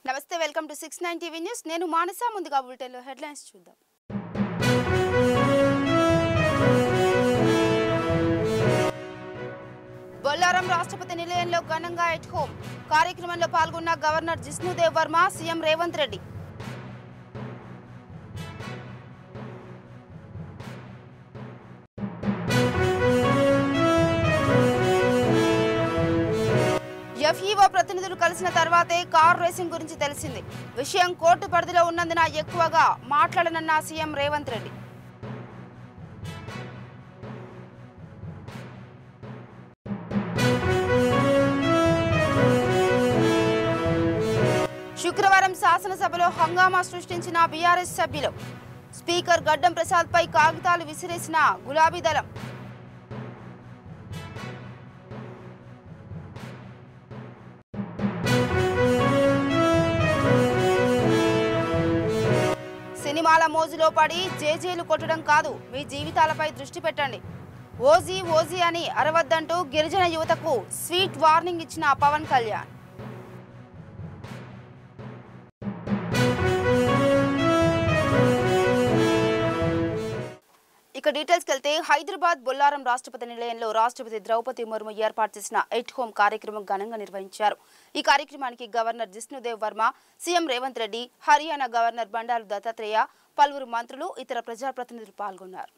నమస్తే welcome to 69 TV news నేను మానస ముందుగా బులెటిన్ లో హెడ్లైన్స్ చూద్దాం బొల్లారం రాష్ట్రపతి నిలయంలో ఘనంగా ఎట్ హోమ్ కార్యక్రమంలో పాల్గొన్న governor Jishnu Dev Varma CM Revanth Reddy FEO ప్రతినిధులు కలిసిన తర్వాతే కార్ రేసింగ్ గురించి తెలిసింది విషయం కోర్టు పరిధిలో ఉన్నందున ఎక్కువగా మాట్లాడనన్న సీఎం రేవంత్ రెడ్డి శుక్రవారం శాసనసభలో హంగామా సృష్టించిన బీఆర్ఎస్ సభ్యులు స్పీకర్ గడ్డం ప్రసాద్ పై కాగితాలు విసిరేసిన గులాబీ దళం సినిమాల మోజులో పడి జేజేలు కొట్టడం కాదు మీ జీవితాలపై దృష్టి పెట్టండి ఓజీ ఓజీ అని అరవద్దంటూ గిరిజన యువతకు స్వీట్ వార్నింగ్ ఇచ్చిన పవన్ కళ్యాణ్ ఇక డీటెయిల్స్ కెళ్తే హైదరాబాద్ బొల్లారం రాష్ట్రపతి నిలయంలో రాష్ట్రపతి ద్రౌపది ముర్ము ఏర్పాటు చేసిన ఎట్ హోమ్ కార్యక్రమం ఘనంగా నిర్వహించారు ఈ కార్యక్రమానికి governor Jishnu Dev Varma CM Revanth Reddy Haryana governor Bandaru Dattatreya పలువురు మంత్రులు ఇతర ప్రజాప్రతినిధులు పాల్గొన్నారు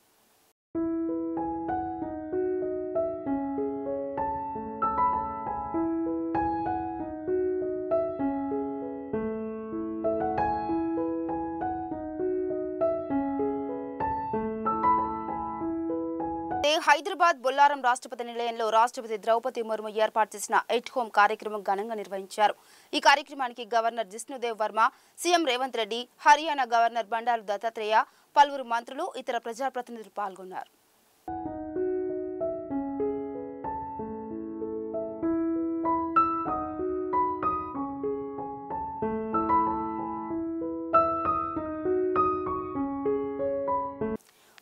హైదరాబాద్ బొల్లారం రాష్ట్రపతి నిలయంలో రాష్ట్రపతి ద్రౌపది ముర్ము ఏర్పాటు చేసిన ఎట్ హోమ్ కార్యక్రమం ఘనంగా నిర్వహించారు ఈ కార్యక్రమానికి governor Jishnu Dev Varma CM Revanth Reddy Haryana governor Bandaru Dattatreya పలువురు మంత్రులు ఇతర ప్రజాప్రతినిధులు పాల్గొన్నారు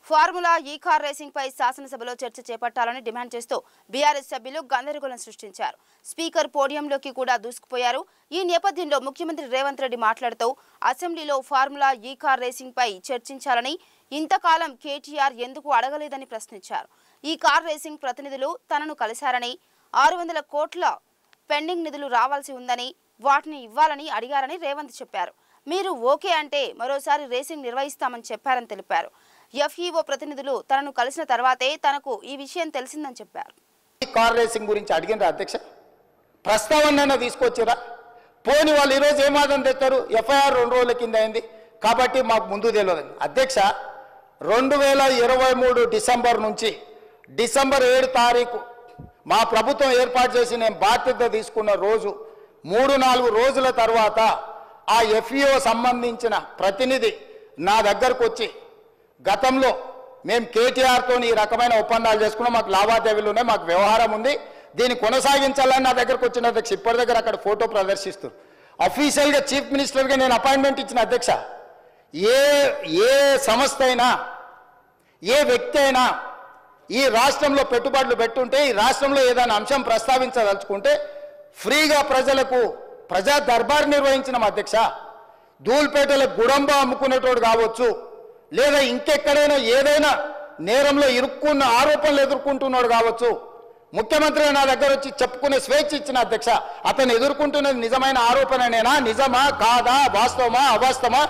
ఫార్ములా ఈ కార్ రేసింగ్ పై శాసనసభలో చర్చ చేపట్టాలని డిమాండ్ చేస్తూ బీఆర్ఎస్ సభ్యులు గందరగోళం సృష్టించారు స్పీకర్ పోడియంలోకి కూడా దూసుకుపోయారు ఈ నేపథ్యంలో ముఖ్యమంత్రి రేవంత్ రెడ్డి మాట్లాడుతూ అసెంబ్లీలో ఫార్ములా ఈ కార్ రేసింగ్ పై చర్చించాలని ఇంతకాలం కేటీఆర్ ఎందుకు అడగలేదని ప్రశ్నించారు ఈ కార్ రేసింగ్ ప్రతినిధులు తనను కలిశారని 600 కోట్ల పెండింగ్ నిధులు రావాల్సి ఉందని వాటిని ఇవ్వాలని అడిగారని రేవంత్ చెప్పారు మీరు ఓకే అంటే మరోసారి రేసింగ్ నిర్వహిస్తామని చెప్పారని తెలిపారు ఎఫ్ఈఓ ప్రతినిధులు తనను కలిసిన తర్వాతే తనకు ఈ విషయం తెలిసిందని చెప్పారు కార్ రేసింగ్ గురించి అడిగిన అధ్యక్ష ప్రస్తావన తీసుకొచ్చిరా పోని వాళ్ళు ఈరోజు ఏం వాదన తెస్తారు ఎఫ్ఐఆర్ 2 రోజుల కింద అయింది కాబట్టి మాకు ముందు తెలియదని అధ్యక్ష 2023 డిసెంబర్ నుంచి డిసెంబర్ 7 తారీఖు మా ప్రభుత్వం ఏర్పాటు చేసి నేను బాధ్యత తీసుకున్న రోజు 3-4 రోజుల తర్వాత ఆ ఎఫ్ఈఓ సంబంధించిన ప్రతినిధి నా దగ్గరకు వచ్చి గతంలో మేము కేటీఆర్తో ఈ రకమైన ఒప్పందాలు చేసుకున్నాం మాకు లావాదేవీలు ఉన్నాయి మాకు వ్యవహారం ఉంది దీన్ని కొనసాగించాలని నా దగ్గరకు వచ్చిన అధ్యక్ష ఇప్పటి దగ్గర అక్కడ ఫోటో ప్రదర్శిస్తారు అఫీషియల్గా చీఫ్ మినిస్టర్గా నేను అపాయింట్మెంట్ ఇచ్చిన అధ్యక్ష ఏ సంస్థ అయినా ఏ వ్యక్తి అయినా ఈ రాష్ట్రంలో పెట్టుబడులు పెట్టుంటే ఈ రాష్ట్రంలో ఏదైనా అంశం ప్రస్తావించదలుచుకుంటే ఫ్రీగా ప్రజలకు ప్రజా దర్బార్ నిర్వహించిన అధ్యక్ష ధూల్పేటలో గుడంబ అమ్ముకునేటోడు కావచ్చు లేదా ఇంకెక్కడైనా ఏదైనా నేరంలో ఇరుక్కున్న ఆరోపణలు ఎదుర్కొంటున్నాడు కావచ్చు ముఖ్యమంత్రి నా దగ్గర వచ్చి చెప్పుకునే స్వేచ్ఛ ఇచ్చిన అధ్యక్ష అతను ఎదుర్కొంటున్నది నిజమైన ఆరోపణనేనా నిజమా కాదా వాస్తవమా అవాస్తవమా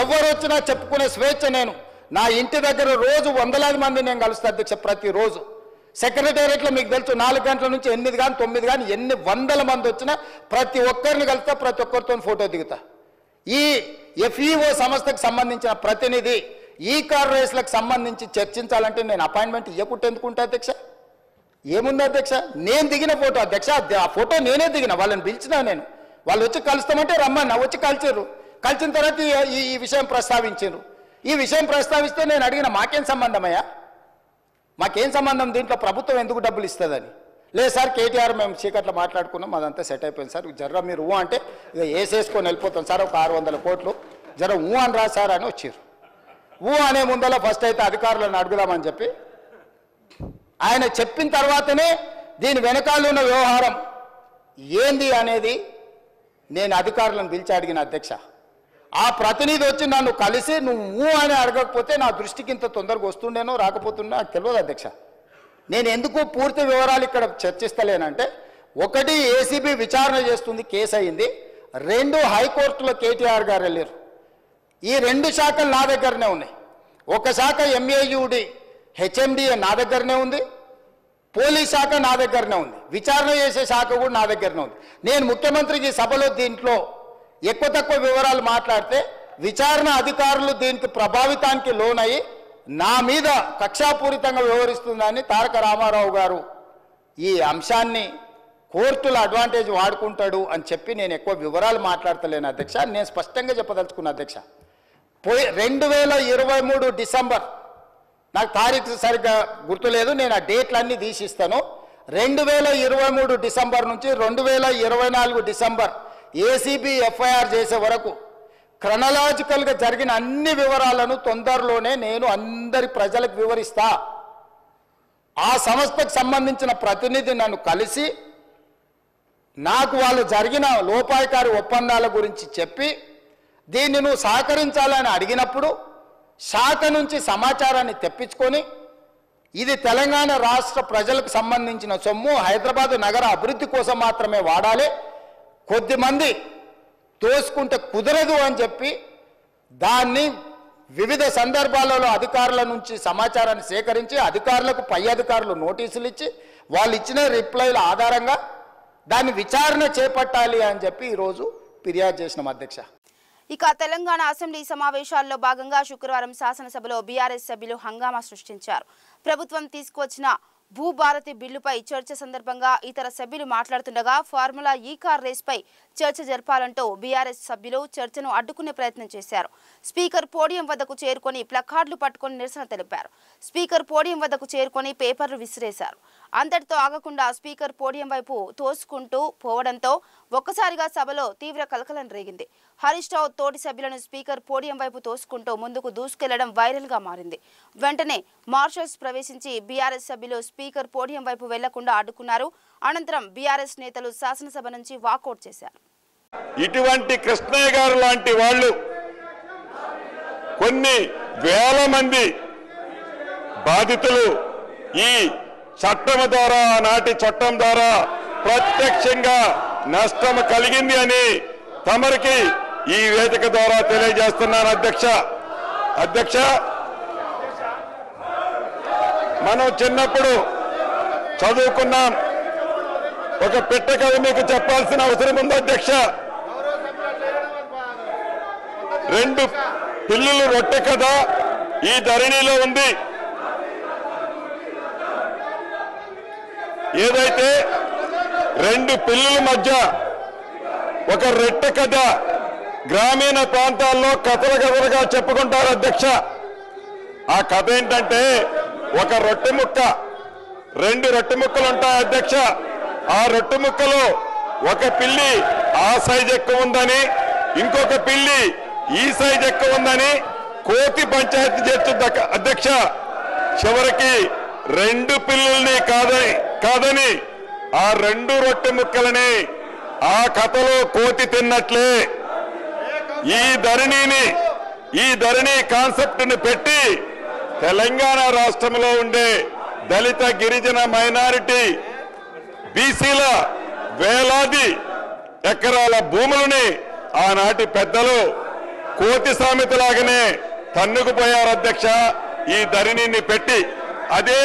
ఎవరు వచ్చినా చెప్పుకునే స్వేచ్ఛ నేను నా ఇంటి దగ్గర రోజు వందలాది మంది నేను కలుస్తా అధ్యక్ష ప్రతిరోజు సెక్రటేరియట్లో మీకు తెలుసు 4 గంటల నుంచి 8 కానీ 9 కానీ ఎన్ని వందల మంది వచ్చినా ప్రతి ఒక్కరిని కలుస్తా ప్రతి ఒక్కరితో ఫోటో దిగుతా ఈ ఎఫ్ఈఓ సంస్థకు సంబంధించిన ప్రతినిధి ఈ కార్ రేస్లకు సంబంధించి చర్చించాలంటే నేను అపాయింట్మెంట్ ఇవ్వకుంటే ఎందుకుంటా అధ్యక్ష ఏముంది అధ్యక్ష నేను దిగిన ఫోటో అధ్యక్ష ఆ ఫోటో నేనే దిగిన వాళ్ళని పిలిచినా నేను వాళ్ళు వచ్చి కలుస్తామంటే రమ్మన్నా వచ్చి కలిసారు కలిసిన తర్వాత ఈ విషయం ప్రస్తావించారు ఈ విషయం ప్రస్తావిస్తే నేను అడిగిన మాకేం సంబంధమయ్యా మాకేం సంబంధం దీంట్లో ప్రభుత్వం ఎందుకు డబ్బులు ఇస్తుందని లేదు సార్ కేటీఆర్ మేము చీకట్లో మాట్లాడుకున్నాం అదంతా సెట్ అయిపోయింది సార్ జర్ర మీరు అంటే ఇక వేసేసుకొని వెళ్ళిపోతాం సార్ ఒక 600 కోట్లు జర అని రా సార్ అని వచ్చారు అనే ముందల ఫస్ట్ అయితే అధికారులను అడుగుదామని చెప్పి ఆయన చెప్పిన తర్వాతనే దీని వెనకాల ఉన్న వ్యవహారం ఏంది అనేది నేను అధికారులను పిలిచి అడిగిన అధ్యక్ష. ఆ ప్రతినిధి వచ్చి నన్ను కలిసి నువ్వు అని అడగకపోతే నా దృష్టికి ఇంత తొందరగా వస్తుండేనో రాకపోతుండో నాకు తెలియదు అధ్యక్ష. నేను ఎందుకు పూర్తి వివరాలు ఇక్కడ చర్చిస్తలేనంటే, ఒకటి ఏసీబీ విచారణ చేస్తుంది, కేసు అయింది. 2 హైకోర్టులో కేటీఆర్ గారు వెళ్ళారు. ఈ 2 శాఖలు నా దగ్గరనే ఉన్నాయి. ఒక శాఖ MAUD HMDA నా దగ్గరనే ఉంది, పోలీస్ శాఖ నా దగ్గరనే ఉంది, విచారణ చేసే శాఖ కూడా నా దగ్గరనే ఉంది. నేను ముఖ్యమంత్రికి సభలో దీంట్లో ఎక్కువ తక్కువ వివరాలు మాట్లాడితే విచారణ అధికారులు దీనికి ప్రభావితానికి లోనయ్యి నా మీద కక్షాపూరితంగా వ్యవహరిస్తుందని తారక రామారావు గారు ఈ అంశాన్ని కోర్టుల అడ్వాంటేజ్ వాడుకుంటాడు అని చెప్పి నేను ఎక్కువ వివరాలు మాట్లాడతలేను అధ్యక్ష. నేను స్పష్టంగా చెప్పదలుచుకున్నా అధ్యక్ష. 2023 డిసెంబర్, నాకు తారీఖు సరిగ్గా గుర్తులేదు, నేను ఆ డేట్లన్నీ తీసిస్తాను. 2023 డిసెంబర్ నుంచి 2024 డిసెంబర్ ఏసీబీ FIR చేసే వరకు క్రొనలాజికల్గా జరిగిన అన్ని వివరాలను తొందరలోనే నేను అందరి ప్రజలకు వివరిస్తా. ఆ సంస్థకు సంబంధించిన ప్రతినిధి నన్ను కలిసి నాకు వాళ్ళు జరిగిన లోపాయకారి ఒప్పందాల గురించి చెప్పి దీన్ని నువ్వు సహకరించాలని అడిగినప్పుడు శాఖ నుంచి సమాచారాన్ని తెప్పించుకొని ఇది తెలంగాణ రాష్ట్ర ప్రజలకు సంబంధించిన సొమ్ము, హైదరాబాద్ నగర అభివృద్ధి కోసం మాత్రమే వాడాలి, కొద్దిమంది తోసుకుంటే కుదరదు అని చెప్పి దాన్ని వివిధ సందర్భాలలో అధికారుల నుంచి సమాచారాన్ని సేకరించి అధికారులకు పై అధికారులు నోటీసులు ఇచ్చి వాళ్ళు ఇచ్చిన రిప్లైల ఆధారంగా దాన్ని విచారణ చేపట్టాలి అని చెప్పి ఈరోజు ఫిర్యాదు చేసినాం అధ్యక్ష. ఇక తెలంగాణ అసెంబ్లీ సమావేశాల్లో భాగంగా శుక్రవారం శాసనసభలో బీఆర్ఎస్ సభ్యులు హంగామా సృష్టించారు. ప్రభుత్వం తీసుకువచ్చిన భూభారతి బిల్లుపై చర్చ సందర్భంగా ఇతర సభ్యులు మాట్లాడుతుండగా ఫార్ములా కార్ రేస్పై చర్చ జరపాలంటూ బీఆర్ఎస్ సభ్యులు చర్చను అడ్డుకునే ప్రయత్నం చేశారు. స్పీకర్ పోడియం వద్దకు చేరుకొని ప్లకార్డులు పట్టుకొని నిరసన తెలిపారు. స్పీకర్ పోడియం వద్దకు చేరుకొని పేపర్లు విసిరేశారు. అంతటితో ఆగకుండా స్పీకర్ పోడియం వైపు తోసుకుంటూ పోవడంతో ఒక్కసారిగా సభలో తీవ్ర కలకలం రేగింది. హరీష్ రావు తోటి సభ్యులను స్పీకర్ పోడియం వైపు తోసుకుంటూ ముందుకు దూసుకెళ్లడం వైరల్ గా మారింది. వెంటనే మార్షల్స్ ప్రవేశించి బీఆర్ఎస్ సభ్యులు స్పీకర్ పోడియం వైపు వెళ్లకుండా అడ్డుకున్నారు. అనంతరం బీఆర్ఎస్ నేతలు శాసనసభ నుంచి వాకౌట్ చేశారు. ఇటువంటి కృష్ణయ్య గారు లాంటి వాళ్ళు కొన్ని వేల మంది బాధితులు ఈ చట్టం ద్వారా, నాటి చట్టం ద్వారా ప్రత్యక్షంగా నష్టం కలిగింది అని తమరికి ఈ వేదిక ద్వారా తెలియజేస్తున్నాను అధ్యక్ష. మనం చిన్నప్పుడు చదువుకున్నాం. ఒక పిట్ట కథ మీకు చెప్పాల్సిన అవసరం ఉంది అధ్యక్ష. 2 పిల్లులు రొట్టె కథ ఈ ధరణిలో ఉంది. ఏదైతే 2 పిల్లుల మధ్య ఒక రొట్టె కథ గ్రామీణ ప్రాంతాల్లో కథలుగా చెప్పుకుంటారు అధ్యక్ష. ఆ కథ ఏంటంటే, ఒక రొట్టె ముక్క, 2 రొట్టె ముక్కలు ఉంటాయి అధ్యక్ష. ఆ రొట్టె ముక్కలో ఒక పిల్లి ఆ సైజ్ ఎక్కువ ఉందని, ఇంకొక పిల్లి ఈ సైజ్ ఎక్కువ ఉందని కోతి పంచాయతీ చేస్తుంది అధ్యక్ష. చివరికి 2 పిల్లుల్ని కాదని ఆ 2 రొట్టె ముక్కలని ఆ కథలో కోతి తిన్నట్లే ఈ ధరణి కాన్సెప్ట్ ని పెట్టి తెలంగాణ రాష్ట్రంలో ఉండే దళిత, గిరిజన, మైనారిటీ, బీసీల వేలాది ఎకరాల భూములని ఆనాటి పెద్దలు కోతి సామెతలాగానే తన్నుకుపోయారు అధ్యక్ష. ఈ ధరణిని పెట్టి అదే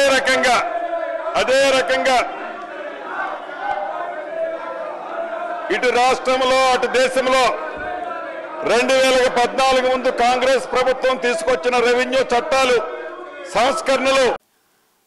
రకంగా ఇటు రాష్ట్రంలో అటు దేశంలో 2014 ముందు కాంగ్రెస్ ప్రభుత్వం తీసుకొచ్చిన రెవెన్యూ చట్టాలు, సంస్కరణలు.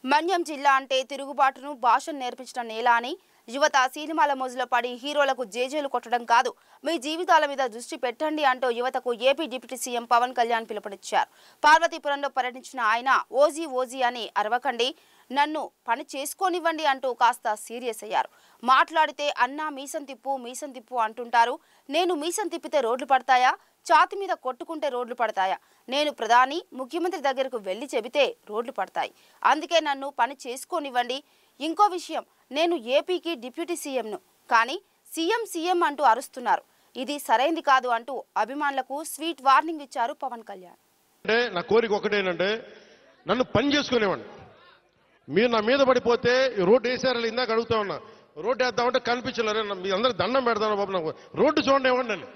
మన్యం జిల్లా అంటే తిరుగుబాటును, భాషను నేర్పించిన నేల అని యువత సినిమాల మోజులో పడి హీరోలకు జేజేలు కొట్టడం కాదు, మీ జీవితాల మీద దృష్టి పెట్టండి అంటూ యువతకు AP deputy CM Pawan Kalyan పిలుపునిచ్చారు. పార్వతీపురంలో పర్యటించిన ఆయన ఓజీ అని అరవకండి, నన్ను పని చేసుకోనివ్వండి అంటూ కాస్త సీరియస్ అయ్యారు. మాట్లాడితే అన్నా మీసం తిప్పు అంటుంటారు. నేను మీసం తిప్పితే రోడ్లు పడతాయా? ఛాతి మీద కొట్టుకుంటే రోడ్లు పడతాయా? నేను ప్రధాని, ముఖ్యమంత్రి దగ్గరకు వెళ్లి చెబితే రోడ్లు పడతాయి. అందుకే నన్ను పని చేసుకోనివ్వండి. ఇంకో విషయం, నేను ఏపీకి డిప్యూటీ సీఎంను, కానీ సీఎం అంటూ అరుస్తున్నారు. ఇది సరైంది కాదు అంటూ అభిమానులకు స్వీట్ వార్నింగ్ ఇచ్చారు పవన్ కళ్యాణ్. అంటే నా కోరిక ఒకటేనంటే నన్ను పని చేసుకునేవాడిని. మీరు నా మీద పడిపోతే రోడ్డు వేసారు ఇందాక అడుగుతా ఉన్నా, రోడ్డు వేద్దామంటే కనిపించలేరు. మీ అందరూ దండం పెడతాను బాబు, నాకు రోడ్డు చూడండి ఇవ్వండి అని.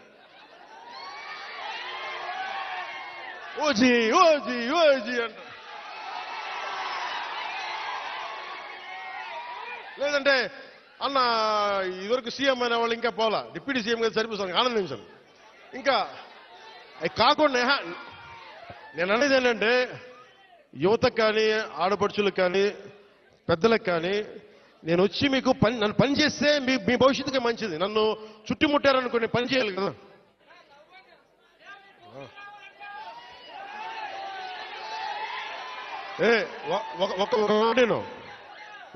ఓజీ ఓజీ ఓజీ అంట. లేదంటే అన్న ఇదివరకు సీఎం అనే వాళ్ళు ఇంకా పోలా, డిప్యూటీ సీఎం గారు సరిపోతాను ఆనందించాను. ఇంకా అవి కాకుండా నేను అనేది ఏంటంటే యువతకు కానీ ఆడపడుచులకు కానీ పెద్దలకు కానీ నేను వచ్చి మీకు నన్ను పని చేస్తే మీ భవిష్యత్తుకి మంచిది. నన్ను చుట్టుముట్టారనుకోండి పని చేయాలి కదా.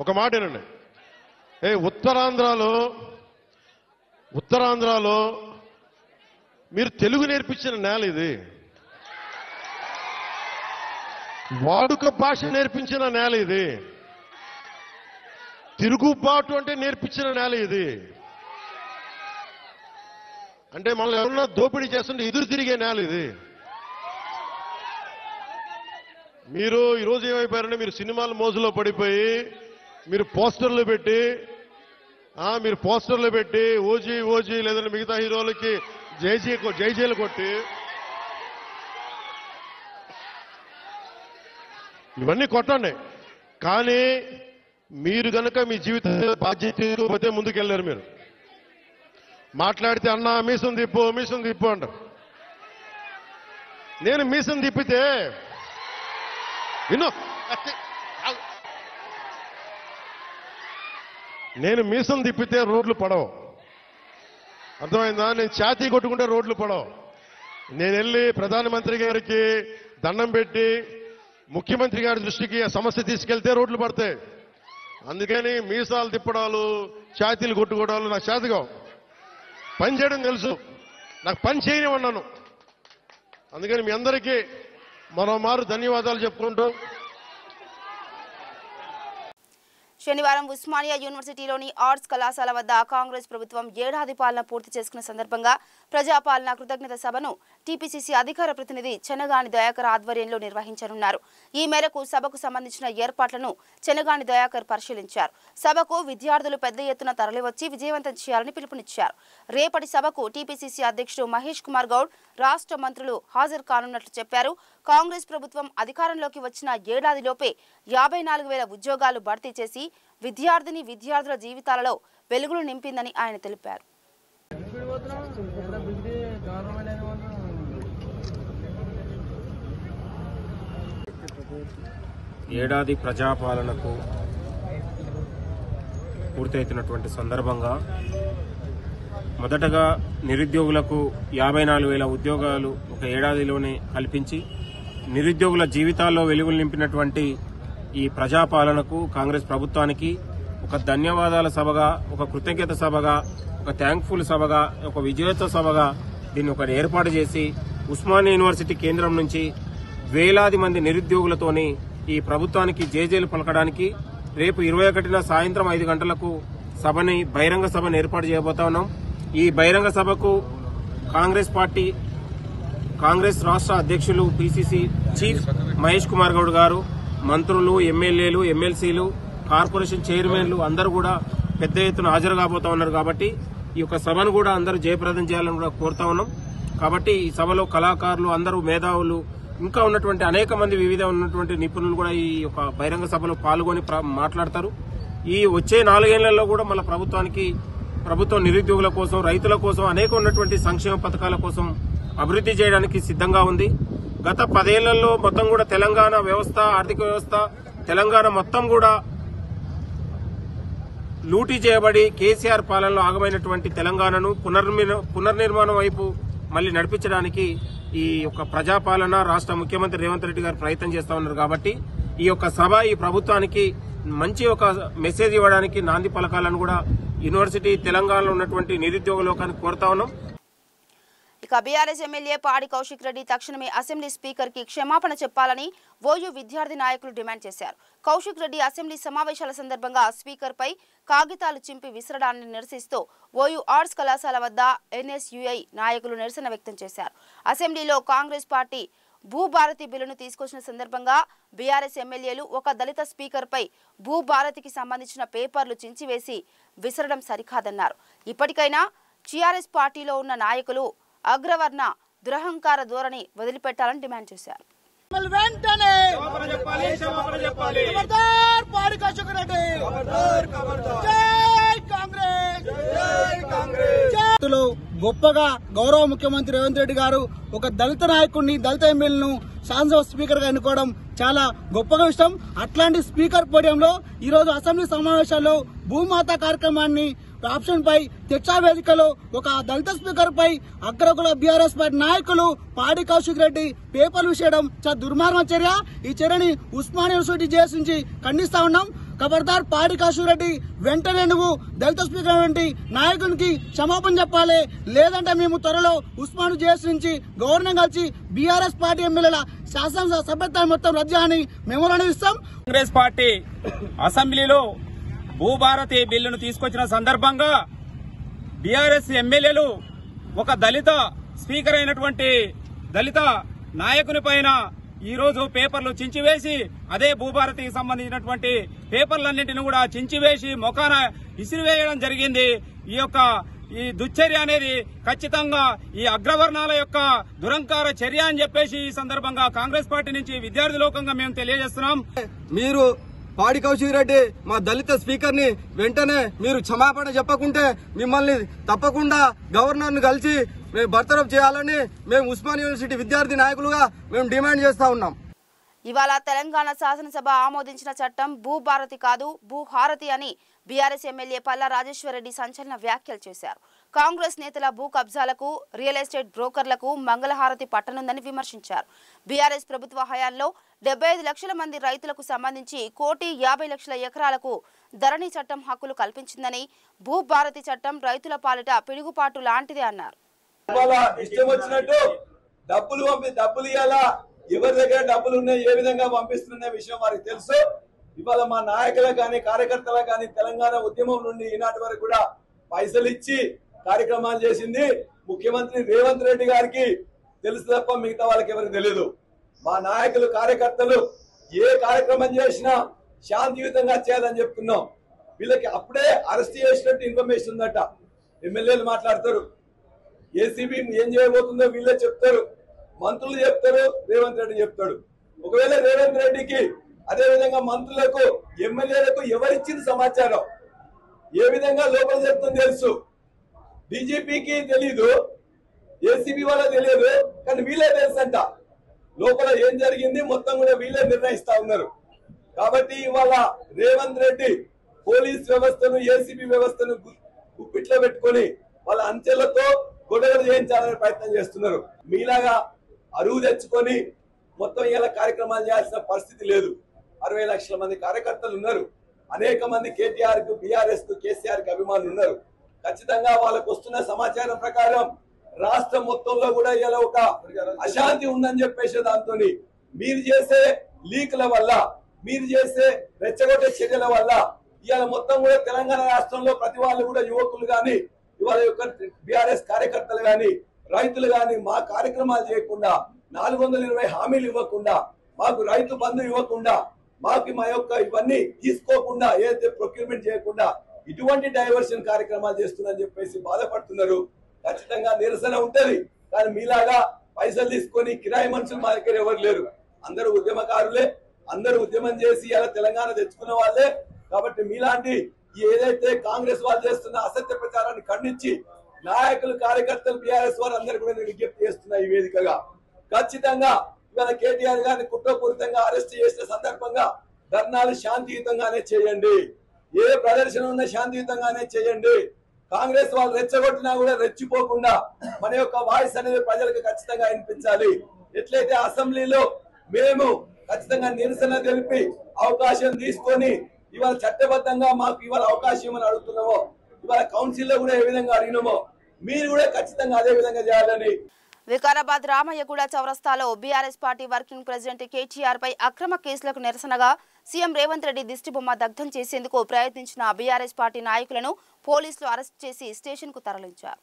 ఒక మాటేనండి. ఉత్తరాంధ్రలో మీరు తెలుగు నేర్పించిన నేల ఇది, వాడుక భాష నేర్పించిన నేల ఇది, తిరుగుబాటు అంటే నేర్పించిన నేల ఇది. అంటే మనల్ని ఎవరన్నా దోపిడీ చేస్తుంటే ఎదురు తిరిగే నేల ఇది. మీరు ఈరోజు ఏమైపోయారంటే మీరు సినిమాల మోజులో పడిపోయి మీరు పోస్టర్లు పెట్టి ఓజీ ఓజీ లేదంటే మిగతా హీరోలకి జైజీలు కొట్టి ఇవన్నీ కొట్టండి. కానీ మీరు కనుక మీ జీవితం బాధ్యత తీసుకోకపోతే ముందుకెళ్ళారు. మీరు మాట్లాడితే అన్నా మీసం తిప్పు అంటారు. నేను మీసం తిప్పితే రోడ్లు పడవు, అర్థమైందా? నేను ఛాతీ కొట్టుకుంటే రోడ్లు పడవు. నేను వెళ్ళి ప్రధానమంత్రి గారికి దండం పెట్టి ముఖ్యమంత్రి గారి దృష్టికి ఆ సమస్య తీసుకెళ్తే రోడ్లు పడతాయి. అందుకని మీసాలు తిప్పడాలు ఛాతీలు కొట్టుకోవడాలు నాకు చేతగావు. పని చేయడం తెలుసు, నాకు పని చేయనివన్నాను. అందుకని మీ అందరికీ మరోమారు ధన్యవాదాలు చెప్పుకుంటూ శనివారం ఉస్మానియా యూనివర్సిటీలోని ఆర్ట్స్ కళాశాల వద్ద కాంగ్రెస్ ప్రభుత్వం ఏడాది పాలన పూర్తి చేసుకున్న సందర్భంగా ప్రజాపాలన కృతజ్ఞత సభను టీపీసీసీ అధికార ప్రతినిధి చెన్నగాని దయాకర్ ఆధ్వర్యంలో నిర్వహించనున్నారు. ఈ మేరకు సభకు సంబంధించిన ఏర్పాట్లను చెన్నగాని దయాకర్ పరిశీలించారు. సభకు విద్యార్థులు పెద్ద ఎత్తున తరలివచ్చి విజయవంతం చేయాలని పిలుపునిచ్చారు. రేపటి సభకు టీపీసీసీ అధ్యక్షుడు మహేష్ కుమార్ గౌడ్, రాష్ట్ర మంత్రులు హాజరు కానున్నట్లు చెప్పారు. కాంగ్రెస్ ప్రభుత్వం అధికారంలోకి వచ్చిన ఏడాదిలోపే 54,000 ఉద్యోగాలు భర్తీ చేసి విద్యార్థుల జీవితాలలో వెలుగులు నింపిందని ఆయన తెలిపారు. ఏడాది ప్రజాపాలనకు పూర్తవుతున్నటువంటి సందర్భంగా మొదటగా నిరుద్యోగులకు 54,000 ఉద్యోగాలు ఒక ఏడాదిలోనే కల్పించి నిరుద్యోగుల జీవితాల్లో వెలుగులు నింపినటువంటి ఈ ప్రజాపాలనకు కాంగ్రెస్ ప్రభుత్వానికి ఒక ధన్యవాదాల సభగా, ఒక కృతజ్ఞత సభగా, ఒక థ్యాంక్ఫుల్ సభగా, ఒక విజయోత్సవ సభగా దీన్ని ఒక ఏర్పాటు చేసి ఉస్మానియా యూనివర్సిటీ కేంద్రం నుంచి వేలాది మంది నిరుద్యోగులతోని ఈ ప్రభుత్వానికి జేజేలు పలకడానికి రేపు 21న సాయంత్రం 5 గంటలకు బహిరంగ సభను ఏర్పాటు చేయబోతా ఉన్నాం. ఈ బహిరంగ సభకు కాంగ్రెస్ రాష్ట్ర అధ్యక్షులు పిసిసి చీఫ్ మహేష్ కుమార్ గౌడ్ గారు, మంత్రులు, ఎమ్మెల్యేలు, ఎమ్మెల్సీలు, కార్పొరేషన్ చైర్మన్లు అందరూ కూడా పెద్ద ఎత్తున హాజరు కాబోతా ఉన్నారు. కాబట్టి ఈ యొక్క సభను కూడా అందరూ జయప్రదం చేయాలని కూడా కోరుతా ఉన్నాం. కాబట్టి ఈ సభలో కళాకారులు, అందరూ మేధావులు, ఇంకా ఉన్నటువంటి అనేక మంది వివిధ ఉన్నటువంటి నిపుణులు కూడా ఈ యొక్క బహిరంగ సభలో పాల్గొని మాట్లాడతారు. ఈ వచ్చే 4 ఏళ్లలో కూడా మన ప్రభుత్వం నిరుద్యోగుల కోసం, రైతుల కోసం, అనేక ఉన్నటువంటి సంక్షేమ పథకాల కోసం అభివృద్ధి చేయడానికి సిద్ధంగా ఉంది. గత 10 ఏళ్లలో మొత్తం కూడా తెలంగాణ వ్యవస్థ, ఆర్థిక వ్యవస్థ, తెలంగాణ మొత్తం కూడా లూటీ చేయబడి కేసీఆర్ పాలనలో ఆగమైనటువంటి తెలంగాణను పునర్నిర్మాణం వైపు మళ్లీ నడిపించడానికి ఈ యొక్క ప్రజాపాలన రాష్ట్ర ముఖ్యమంత్రి రేవంత్ రెడ్డి గారు ప్రయత్నం చేస్తా ఉన్నారు. కాబట్టి ఈ యొక్క సభ ఈ ప్రభుత్వానికి మంచి ఒక మెసేజ్ ఇవ్వడానికి నాంది పలకాలను కూడా యూనివర్సిటీ తెలంగాణలో ఉన్నటువంటి నిరుద్యోగ లోకానికి కోరుతా ఉన్నాం. ఇక బీఆర్ఎస్ ఎమ్మెల్యే పాడి కౌశిక్ రెడ్డి తక్షణమే అసెంబ్లీ స్పీకర్ కి క్షమాపణ చెప్పాలని ఓయూ విద్యార్థి నాయకులు డిమాండ్ చేశారు. కౌశిక్ రెడ్డి అసెంబ్లీ సమావేశాల సందర్భంగా స్పీకర్ పై కాగితాలు చింపి విసరడాన్ని నిరసిస్తూ ఓయూ ఆర్ట్స్ కళాశాల వద్ద ఎన్ఎస్యుఐ నాయకులు నిరసన వ్యక్తం చేశారు. అసెంబ్లీలో కాంగ్రెస్ పార్టీ భూభారతి బిల్లును తీసుకొచ్చిన సందర్భంగా బీఆర్ఎస్ ఎమ్మెల్యేలు ఒక దళిత స్పీకర్ పై భూభారతికి సంబంధించిన పేపర్లు చించివేసి విసరడం సరికాదన్నారు. ఇప్పటికైనా టీఆర్ఎస్ పార్టీలో ఉన్న నాయకులు అగ్రవర్ణ దురహంకార ధోరణి వదిలిపెట్టాలని డిమాండ్ చేశారు. గొప్పగా గౌరవ ముఖ్యమంత్రి రేవంత్ రెడ్డి గారు ఒక దళిత నాయకుడిని దళిత ఎమ్మెల్యేలను శాసనసభ స్పీకర్ గా ఎన్నుకోవడం చాలా గొప్పగా విషయం. అట్లాంటి స్పీకర్ పోడియంలో ఈ రోజు అసెంబ్లీ సమావేశాల్లో భూమాత కార్యక్రమాన్ని ఆప్షన్ పై చర్చా వేదికలో ఒక దళిత స్పీకర్ పై అగ్రకుల బీఆర్ఎస్ పార్టీ నాయకులు పాడి కౌశిక్ రెడ్డి పేపర్లు విషయడం చాలా దుర్మార్గం చర్య. ఈ చర్యని ఉస్మానియా యూనివర్సిటీ జేఎస్ నుంచి ఖండిస్తా ఉన్నాం. ఖబర్దార్ పాడి కౌశిక్ రెడ్డి, వెంటనే నువ్వు దళిత స్పీకర్ వంటి నాయకునికి క్షమాపణ చెప్పాలి. లేదంటే మేము త్వరలో ఉస్మానియా జేఎస్ నుంచి గవర్నర్ కలిసి బీఆర్ఎస్ పార్టీ ఎమ్మెల్యేల శాసనసభ సభ్యత్వాన్ని మొత్తం రద్దు అని మెమోరాండం ఇస్తాం. కాంగ్రెస్ పార్టీ అసెంబ్లీలో భూభారతి బిల్లును తీసుకొచ్చిన సందర్భంగా బీఆర్ఎస్ ఎమ్మెల్యేలు ఒక దళిత స్పీకర్ అయినటువంటి దళిత నాయకుని పైన ఈ రోజు పేపర్లు చించివేసి అదే భూభారతికి సంబంధించినటువంటి పేపర్లన్నింటినీ కూడా చించివేసి మొఖాన ఇసిరివేయడం జరిగింది. ఈ దుశ్చర్య అనేది ఖచ్చితంగా ఈ అగ్రవర్ణాల యొక్క దురంకార చర్య అని చెప్పేసి ఈ సందర్భంగా కాంగ్రెస్ పార్టీ నుంచి విద్యార్థి లోకంగా మేము తెలియజేస్తున్నాం. మీరు పాడి కౌశిక్ రెడ్డి మా దళిత స్పీకర్ ని వెంటనే మీరు క్షమాపణ చెప్పకుంటే మిమ్మల్ని తప్పకుండా గవర్నర్ ను కలిసి మేము బర్తరఫ్ చేయాలని మేము ఉస్మానియా యూనివర్సిటీ విద్యార్థి నాయకులుగా మేము డిమాండ్ చేస్తా ఉన్నాం. ఇవాళ తెలంగాణ శాసనసభ ఆమోదించిన చట్టం భూభారతి కాదు భూహారతి అని బీఆర్ఎస్ ఎమ్మెల్యే పల్లా రాజేశ్వరరెడ్డి సంచలన వ్యాఖ్యలు చేశారు. కాంగ్రెస్ నేతల భూ కబ్జాలకు రియల్ ఎస్టేట్ బ్రోకర్లకు మంగళహారతి పట్టనుందని విమర్శించారు. బీఆర్ఎస్ ప్రభుత్వ హయాంలో 75 లక్షల మంది రైతులకు సంబంధించి 1,50,00,000 ఎకరాలకు ధరణి చట్టం హక్కులు కల్పించిందని, భూభారతి చట్టం రైతుల పాలిట పిడుగుపాటు లాంటిదే అన్నారు. డబ్బులు ఇవ్వాలా, ఎవరి దగ్గర డబ్బులు ఉన్నాయి, ఏ విధంగా పంపిస్తున్న విషయం వారికి తెలుసు. ఇవాళ మా నాయకులకు కానీ కార్యకర్తలకు కానీ తెలంగాణ ఉద్యమం నుండి ఈనాటి వరకు కూడా పైసలు ఇచ్చి కార్యక్రమాలు చేసింది ముఖ్యమంత్రి రేవంత్ రెడ్డి గారికి తెలుసు తప్ప మిగతా వాళ్ళకి ఎవరికి తెలియదు. మా నాయకులు కార్యకర్తలు ఏ కార్యక్రమం చేసినా శాంతియుతంగా చేయాలని చెప్తున్నాం. వీళ్ళకి అప్పుడే అరెస్ట్ చేసినట్టు ఇన్ఫర్మేషన్ ఉందట. ఎమ్మెల్యేలు మాట్లాడతారు, ఏసీబీ ఏం చేయబోతుందో వీళ్ళే చెప్తారు, మంత్రులు చెప్తారు, రేవంత్ రెడ్డి చెప్తాడు. ఒకవేళ రేవంత్ రెడ్డికి అదే విధంగా మంత్రులకు ఎమ్మెల్యేలకు ఎవరిచ్చిన సమాచారం ఏ విధంగా లోపల చెప్తుందో తెలుసు. డీజీపీకి తెలీదు, ఏసీబీ వాళ్ళకి తెలియదు, కానీ వీళ్ళే తెలుసంట లోపల ఏం జరిగింది మొత్తం కూడా వీళ్ళే నిర్ణయిస్తా ఉన్నారు. కాబట్టి ఇవాళ రేవంత్ రెడ్డి పోలీస్ వ్యవస్థను ఏసీబీ వ్యవస్థను గుప్పిట్లో పెట్టుకొని వాళ్ళ అంచెలతో గొడవలు చేయించాలని ప్రయత్నం చేస్తున్నారు. మీలాగా అరువు తెచ్చుకొని మొత్తం ఇలా కార్యక్రమాలు చేయాల్సిన పరిస్థితి లేదు. 60 లక్షల మంది కార్యకర్తలు ఉన్నారు. అనేక మంది కేటీఆర్ కు, బీఆర్ఎస్ కు, కేసీఆర్ కు అభిమానులు ఉన్నారు. ఖచ్చితంగా వాళ్ళకు వస్తున్న సమాచారం ప్రకారం రాష్ట్రం మొత్తంలో కూడా ఇలా ఒక అశాంతి ఉందని చెప్పేసి దాంతో మీరు చేసే లీకుల వల్ల, మీరు చేసే రెచ్చగొట్టే చర్యల వల్ల ఇవాళ మొత్తం కూడా తెలంగాణ రాష్ట్రంలో ప్రతి వాళ్ళు కూడా యువకులు గాని, ఇవాళ యొక్క బీఆర్ఎస్ కార్యకర్తలు గాని, రైతులు గాని మా కార్యక్రమాలు చేయకుండా, 420 హామీలు ఇవ్వకుండా, మాకు రైతు బంధు ఇవ్వకుండా, మాకు మా యొక్క ఇవన్నీ తీసుకోకుండా, ఏదైతే ప్రొక్యూర్మెంట్ చేయకుండా ఇటువంటి డైవర్షన్ కార్యక్రమాలు చేస్తుందని చెప్పేసి బాధపడుతున్నారు. ఖచ్చితంగా నిరసన ఉంటది. కానీ మీలాగా పైసలు తీసుకొని కిరాయి మనుషులు మా దగ్గర ఎవరు లేరు. అందరూ ఉద్యమకారులే, అందరూ ఉద్యమం చేసి ఇలా తెలంగాణ తెచ్చుకున్న వాళ్ళే. కాబట్టి మీలాంటి ఏదైతే కాంగ్రెస్ వాళ్ళు చేస్తున్న అసత్య ప్రచారాన్ని ఖండించి నాయకులు, కార్యకర్తలు, బీఆర్ఎస్ వారు అందరూ కూడా విజ్ఞప్తి చేస్తున్నా ఈ వేదికగా. ఖచ్చితంగా ఇవాళ కేటీఆర్ గారిని కుట్రపూరితంగా అరెస్ట్ చేసిన సందర్భంగా ధర్నాలు శాంతియుతంగానే చేయండి, ఏ ప్రదర్శన ఉన్నా శాంతియుతంగానే చేయండి. కాంగ్రెస్ వాళ్ళు రెచ్చగొట్టినా కూడా రెచ్చిపోకుండా మన యొక్క వాయిస్ అనేది ప్రజలకు ఖచ్చితంగా వినిపించాలి. ఎట్లయితే అసెంబ్లీలో మేము ఖచ్చితంగా నిరసన తెలిపి అవకాశం తీసుకొని ఇవాళ చట్టబద్ధంగా మాకు ఇవాళ అవకాశం అని అడుగుతున్నామో, ఇవాళ కౌన్సిల్ లో కూడా ఏ విధంగా అడిగినామో మీరు కూడా ఖచ్చితంగా అదే విధంగా చేయాలని. వికారాబాద్ రామయ్యగూడ చౌరస్తాలో BRS party working president KTR పై అక్రమ కేసులకు నిరసనగా సీఎం రేవంత్ రెడ్డి దిష్టిబొమ్మ దగ్ధం చేసేందుకు ప్రయత్నించిన బీఆర్ఎస్ పార్టీ నాయకులను పోలీసులు అరెస్ట్ చేసి స్టేషన్ కు తరలించారు.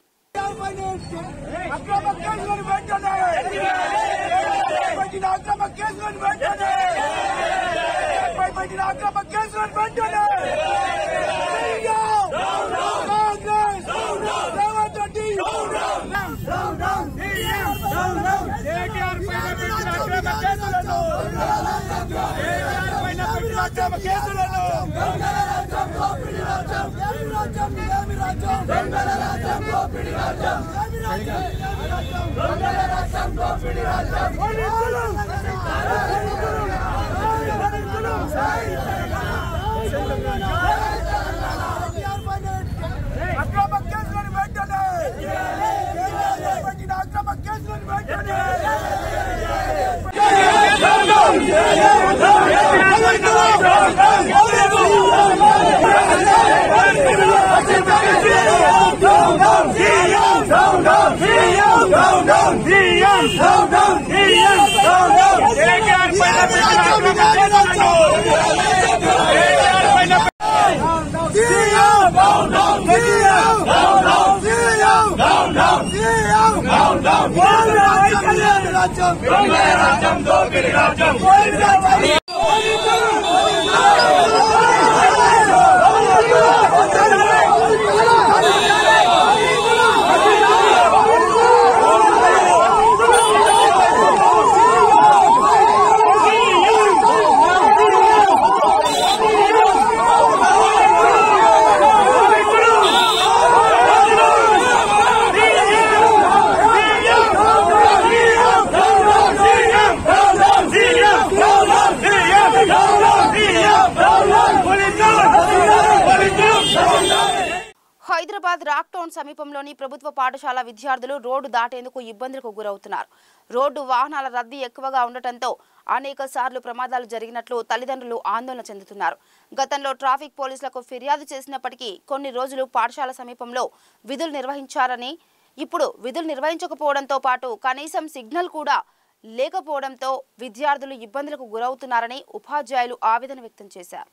హైదరాబాద్ రాక్ టౌన్ సమీపంలోని ప్రభుత్వ పాఠశాల విద్యార్థులు రోడ్డు దాటేందుకు ఇబ్బందులకు గురవుతున్నారు. రోడ్డు వాహనాల రద్దీ ఎక్కువగా ఉండటంతో అనేక సార్లు ప్రమాదాలు జరిగినట్లు తల్లిదండ్రులు ఆందోళన చెందుతున్నారు. గతంలో ట్రాఫిక్ పోలీసులకు ఫిర్యాదు చేసినప్పటికీ కొన్ని రోజులు పాఠశాల సమీపంలో విధులు నిర్వహించారని, ఇప్పుడు విధులు నిర్వహించకపోవడంతో పాటు కనీసం సిగ్నల్ కూడా లేకపోవడంతో విద్యార్థులు ఇబ్బందులకు గురవుతున్నారని ఉపాధ్యాయులు ఆవేదన వ్యక్తం చేశారు.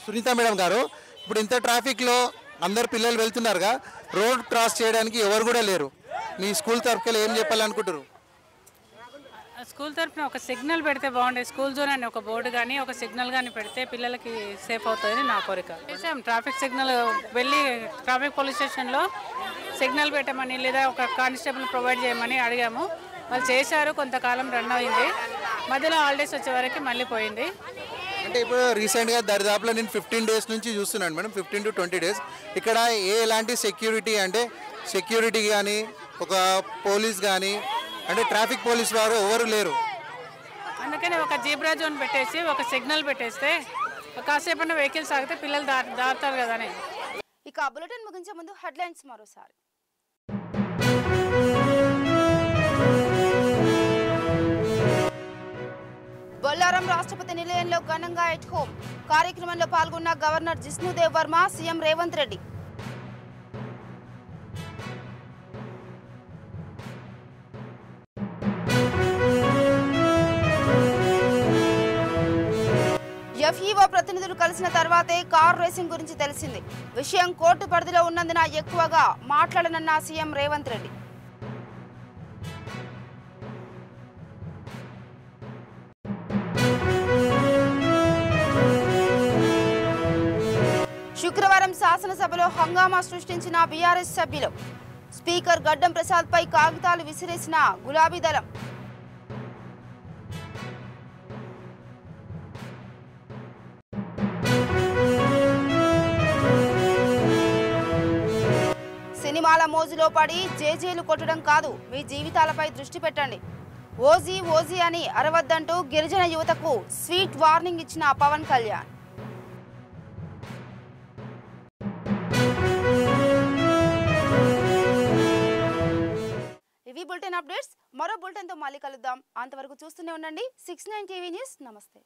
సునీత మేడం గారు, ఇప్పుడు ఇంత ట్రాఫిక్లో అందరు పిల్లలు వెళ్తున్నారుగా, రోడ్ క్రాస్ చేయడానికి ఎవరు కూడా లేరు. మీ స్కూల్ తరఫున ఏం చెప్పాలనుకుంటారు? స్కూల్ తరఫున ఒక సిగ్నల్ పెడితే బాగుండేది. స్కూల్ జోన్ అని ఒక బోర్డు కానీ ఒక సిగ్నల్ కానీ పెడితే పిల్లలకి సేఫ్ అవుతుందని నా కోరిక. ట్రాఫిక్ సిగ్నల్ వెళ్ళి ట్రాఫిక్ పోలీస్ స్టేషన్లో సిగ్నల్ పెట్టమని లేదా ఒక కానిస్టేబుల్ ప్రొవైడ్ చేయమని అడిగాము. వాళ్ళు చేశారు, కొంతకాలం రన్ అయింది. మధ్యలో హాలిడేస్ వచ్చే వరకు మళ్ళీ పోయింది. అంటే ఇప్పుడు రీసెంట్గా దరిదాపులో నేను 15 డేస్ నుంచి చూస్తున్నాను మేడం, 15 to 20 డేస్. ఇక్కడ ఎలాంటి సెక్యూరిటీ అంటే సెక్యూరిటీ కానీ ఒక పోలీస్ కానీ అంటే ట్రాఫిక్ పోలీస్ వారు ఎవరు లేరు. అందుకని ఒక జీబ్రా జోన్ పెట్టేసి ఒక సిగ్నల్ పెట్టేస్తే కాసేపు వెహికల్స్ ఆగితే పిల్లలు దాటుతారు కదా అని. ఇక బులెటిన్ ముగించే ముందు హెడ్లైన్స్ మరోసారి. బొల్లారం రాష్ట్రపతి నిలయంలో ఘనంగా ఎట్ హోమ్ కార్యక్రమంలో పాల్గొన్న governor Jishnu Dev Varma, CM Revanth Reddy. FEO ప్రతినిధులు కలిసిన తర్వాతే కార్ రేసింగ్ గురించి తెలిసింది. విషయం కోర్టు పరిధిలో ఉన్నందున ఎక్కువగా మాట్లాడనన్న సీఎం రేవంత్ రెడ్డి. శుక్రవారం శాసనసభలో హంగామా సృష్టించిన బీఆర్ఎస్ సభ్యులు. స్పీకర్ గడ్డం ప్రసాద్ పై కాగితాలు విసిరేసిన గులాబీ దళం. సినిమాల మోజులో పడి జేజేలు కొట్టడం కాదు, మీ జీవితాలపై దృష్టి పెట్టండి. ఓజీ ఓజీ అని అరవద్దంటూ గిరిజన యువతకు స్వీట్ వార్నింగ్ ఇచ్చిన పవన్ కళ్యాణ్. Bulletin updates. మరో బులెటిన్తో మళ్ళీ కలుద్దాం. అంతవరకు చూస్తూనే ఉండండి 69 టీవీ న్యూస్. నమస్తే.